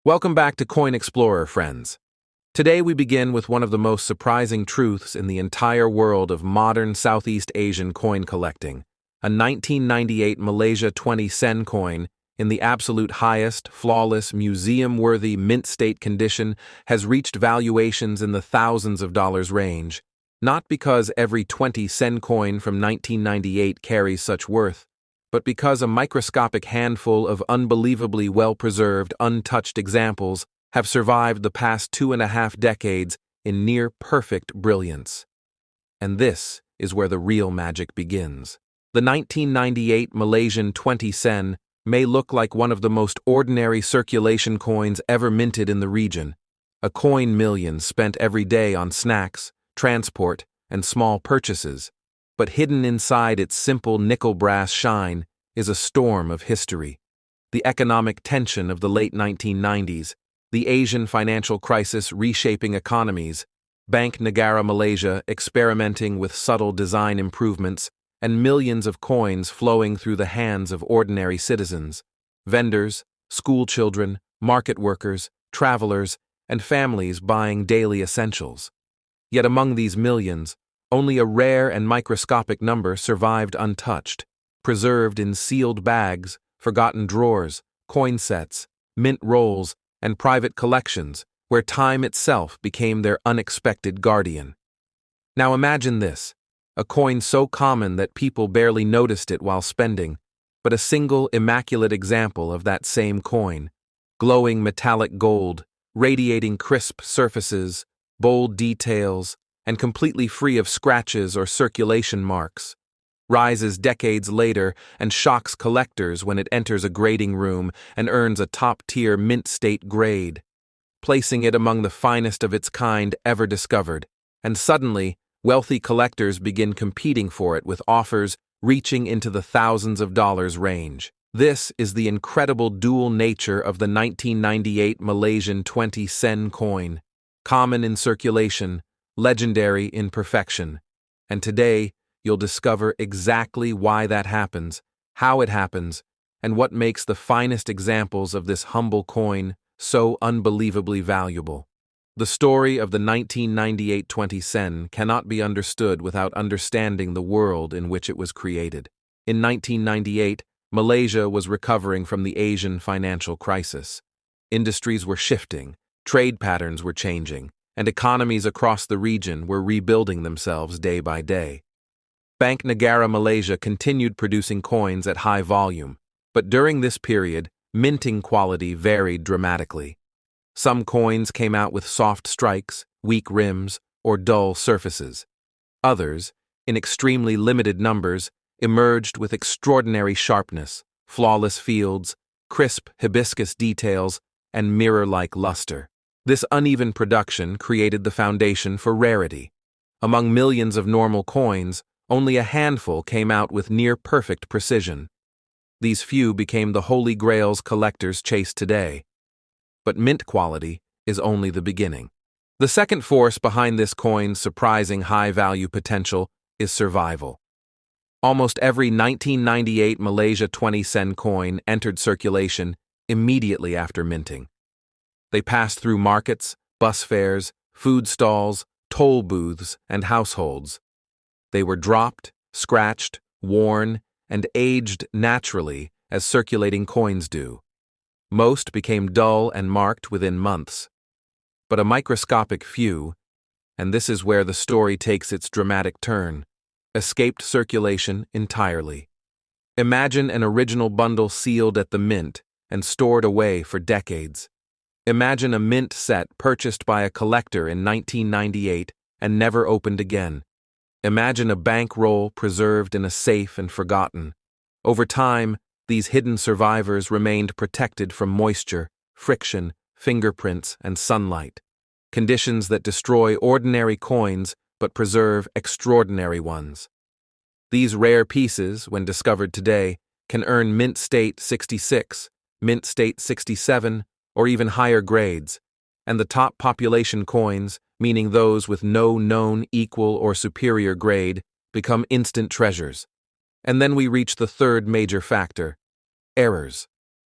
Welcome back to Coin Explorer, friends. Today we begin with one of the most surprising truths in the entire world of modern Southeast Asian coin collecting, a 1998 Malaysia 20 sen coin in the absolute highest, flawless, museum-worthy mint state condition has reached valuations in the thousands of dollars range, not because every 20 sen coin from 1998 carries such worth, but because a microscopic handful of unbelievably well-preserved, untouched examples have survived the past 2.5 decades in near-perfect brilliance. And this is where the real magic begins. The 1998 Malaysian 20 sen may look like one of the most ordinary circulation coins ever minted in the region, a coin million spent every day on snacks, transport, and small purchases. But hidden inside its simple nickel-brass shine is a storm of history. The economic tension of the late 1990s, the Asian financial crisis reshaping economies, Bank Negara Malaysia experimenting with subtle design improvements, and millions of coins flowing through the hands of ordinary citizens, vendors, schoolchildren, market workers, travelers, and families buying daily essentials. Yet among these millions, only a rare and microscopic number survived untouched, preserved in sealed bags, forgotten drawers, coin sets, mint rolls, and private collections, where time itself became their unexpected guardian. Now imagine this, a coin so common that people barely noticed it while spending, but a single immaculate example of that same coin, glowing metallic gold, radiating crisp surfaces, bold details, and completely free of scratches or circulation marks, rises decades later and shocks collectors when it enters a grading room and earns a top-tier mint state grade, placing it among the finest of its kind ever discovered, and suddenly, wealthy collectors begin competing for it with offers reaching into the thousands of dollars range. This is the incredible dual nature of the 1998 Malaysian 20 sen coin, common in circulation, legendary in perfection. And today, you'll discover exactly why that happens, how it happens, and what makes the finest examples of this humble coin so unbelievably valuable. The story of the 1998 20 sen cannot be understood without understanding the world in which it was created. In 1998, Malaysia was recovering from the Asian financial crisis. Industries were shifting, trade patterns were changing, and economies across the region were rebuilding themselves day by day. Bank Negara Malaysia continued producing coins at high volume, but during this period, minting quality varied dramatically. Some coins came out with soft strikes, weak rims, or dull surfaces. Others, in extremely limited numbers, emerged with extraordinary sharpness, flawless fields, crisp hibiscus details, and mirror-like luster. This uneven production created the foundation for rarity. Among millions of normal coins, only a handful came out with near-perfect precision. These few became the holy grails collectors chase today. But mint quality is only the beginning. The second force behind this coin's surprising high-value potential is survival. Almost every 1998 Malaysia 20 sen coin entered circulation immediately after minting. They passed through markets, bus fares, food stalls, toll booths, and households. They were dropped, scratched, worn, and aged naturally as circulating coins do. Most became dull and marked within months. But a microscopic few, and this is where the story takes its dramatic turn, escaped circulation entirely. Imagine an original bundle sealed at the mint and stored away for decades. Imagine a mint set purchased by a collector in 1998 and never opened again. Imagine a bankroll preserved in a safe and forgotten. Over time, these hidden survivors remained protected from moisture, friction, fingerprints, and sunlight, conditions that destroy ordinary coins but preserve extraordinary ones. These rare pieces, when discovered today, can earn mint state 66, mint state 67, or even higher grades, and the top population coins, meaning those with no known equal or superior grade, become instant treasures. And then we reach the third major factor: errors.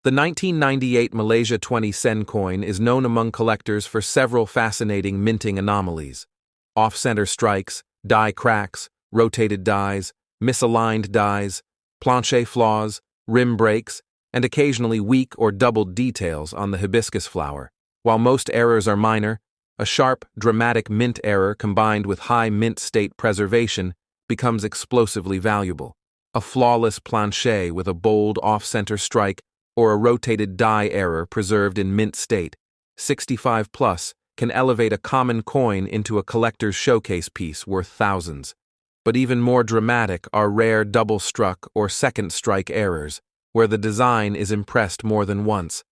The 1998 Malaysia 20 sen coin is known among collectors for several fascinating minting anomalies. Off-center strikes, die cracks, rotated dies, misaligned dies, planche flaws, rim breaks, and occasionally weak or doubled details on the hibiscus flower. While most errors are minor, a sharp, dramatic mint error combined with high mint state preservation becomes explosively valuable. A flawless planche with a bold off-center strike or a rotated die error preserved in mint state, 65 plus, can elevate a common coin into a collector's showcase piece worth thousands. But even more dramatic are rare double-struck or second-strike errors, where the design is impressed more than once.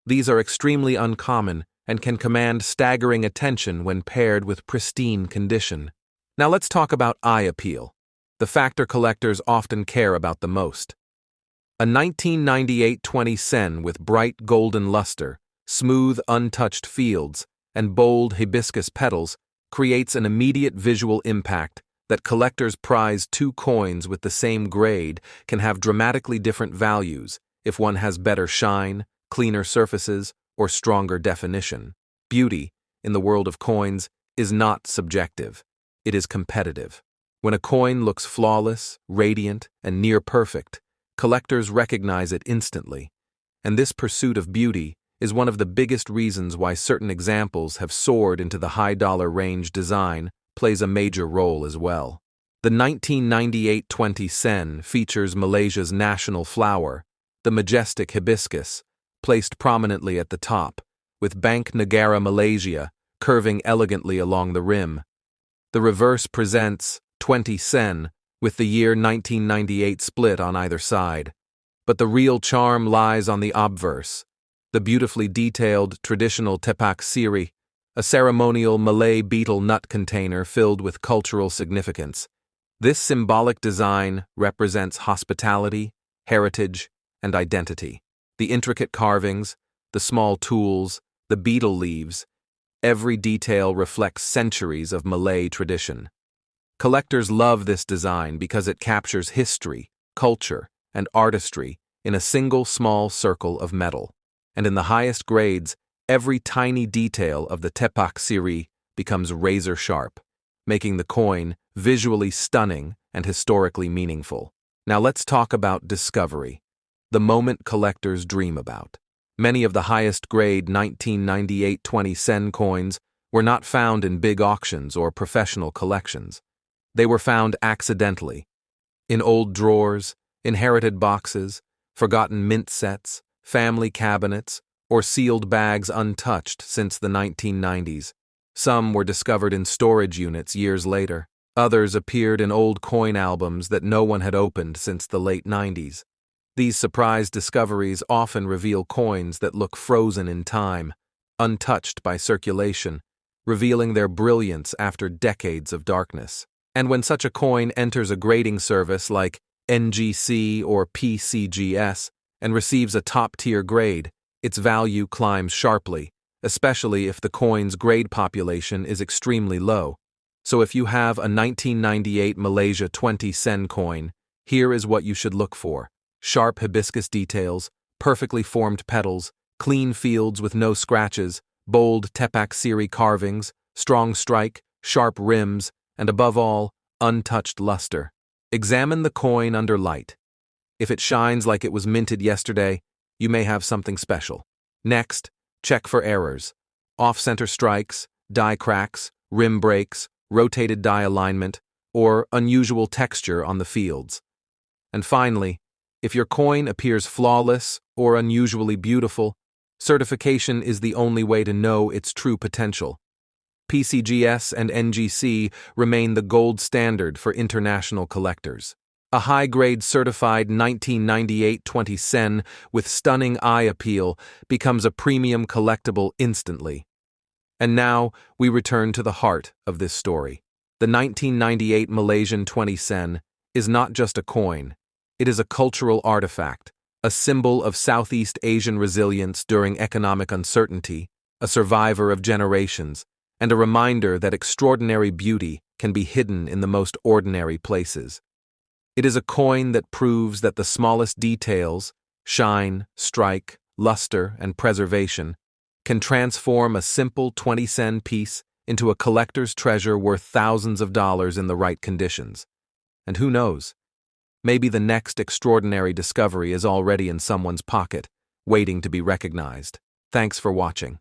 These are extremely uncommon and can command staggering attention when paired with pristine condition. Now let's talk about eye appeal, the factor collectors often care about the most. A 1998 20 sen with bright golden luster, smooth untouched fields, and bold hibiscus petals creates an immediate visual impact that collectors prize. Two coins with the same grade can have dramatically different values if one has better shine, cleaner surfaces, or stronger definition. Beauty, in the world of coins, is not subjective. It is competitive. When a coin looks flawless, radiant, and near perfect, collectors recognize it instantly. And this pursuit of beauty is one of the biggest reasons why certain examples have soared into the high-dollar range. Design plays a major role as well. The 1998 20 sen features Malaysia's national flower, the majestic hibiscus, placed prominently at the top, with Bank Negara Malaysia curving elegantly along the rim. The reverse presents 20 sen, with the year 1998 split on either side. But the real charm lies on the obverse, the beautifully detailed traditional tepak siri, a ceremonial Malay betel nut container filled with cultural significance. This symbolic design represents hospitality, heritage, and identity. The intricate carvings, the small tools, the betel leaves, every detail reflects centuries of Malay tradition. Collectors love this design because it captures history, culture, and artistry in a single small circle of metal. And in the highest grades, every tiny detail of the tepak siri becomes razor-sharp, making the coin visually stunning and historically meaningful. Now let's talk about discovery, the moment collectors dream about. Many of the highest-grade 1998 20 sen coins were not found in big auctions or professional collections. They were found accidentally, in old drawers, inherited boxes, forgotten mint sets, family cabinets, or sealed bags untouched since the 1990s. Some were discovered in storage units years later. Others appeared in old coin albums that no one had opened since the late 90s. These surprise discoveries often reveal coins that look frozen in time, untouched by circulation, revealing their brilliance after decades of darkness. And when such a coin enters a grading service like NGC or PCGS and receives a top-tier grade, its value climbs sharply, especially if the coin's grade population is extremely low. So if you have a 1998 Malaysia 20 sen coin, here is what you should look for. Sharp hibiscus details, perfectly formed petals, clean fields with no scratches, bold tepak siri carvings, strong strike, sharp rims, and above all, untouched luster. Examine the coin under light. If it shines like it was minted yesterday, you may have something special. Next, check for errors. Off-center strikes, die cracks, rim breaks, rotated die alignment, or unusual texture on the fields. And finally, if your coin appears flawless or unusually beautiful, certification is the only way to know its true potential. PCGS and NGC remain the gold standard for international collectors. A high-grade certified 1998 20 sen with stunning eye appeal becomes a premium collectible instantly. And now, we return to the heart of this story. The 1998 Malaysian 20 sen is not just a coin. It is a cultural artifact, a symbol of Southeast Asian resilience during economic uncertainty, a survivor of generations, and a reminder that extraordinary beauty can be hidden in the most ordinary places. It is a coin that proves that the smallest details, shine, strike, luster, and preservation, can transform a simple 20-cent piece into a collector's treasure worth thousands of dollars in the right conditions. And who knows? Maybe the next extraordinary discovery is already in someone's pocket, waiting to be recognized. Thanks for watching.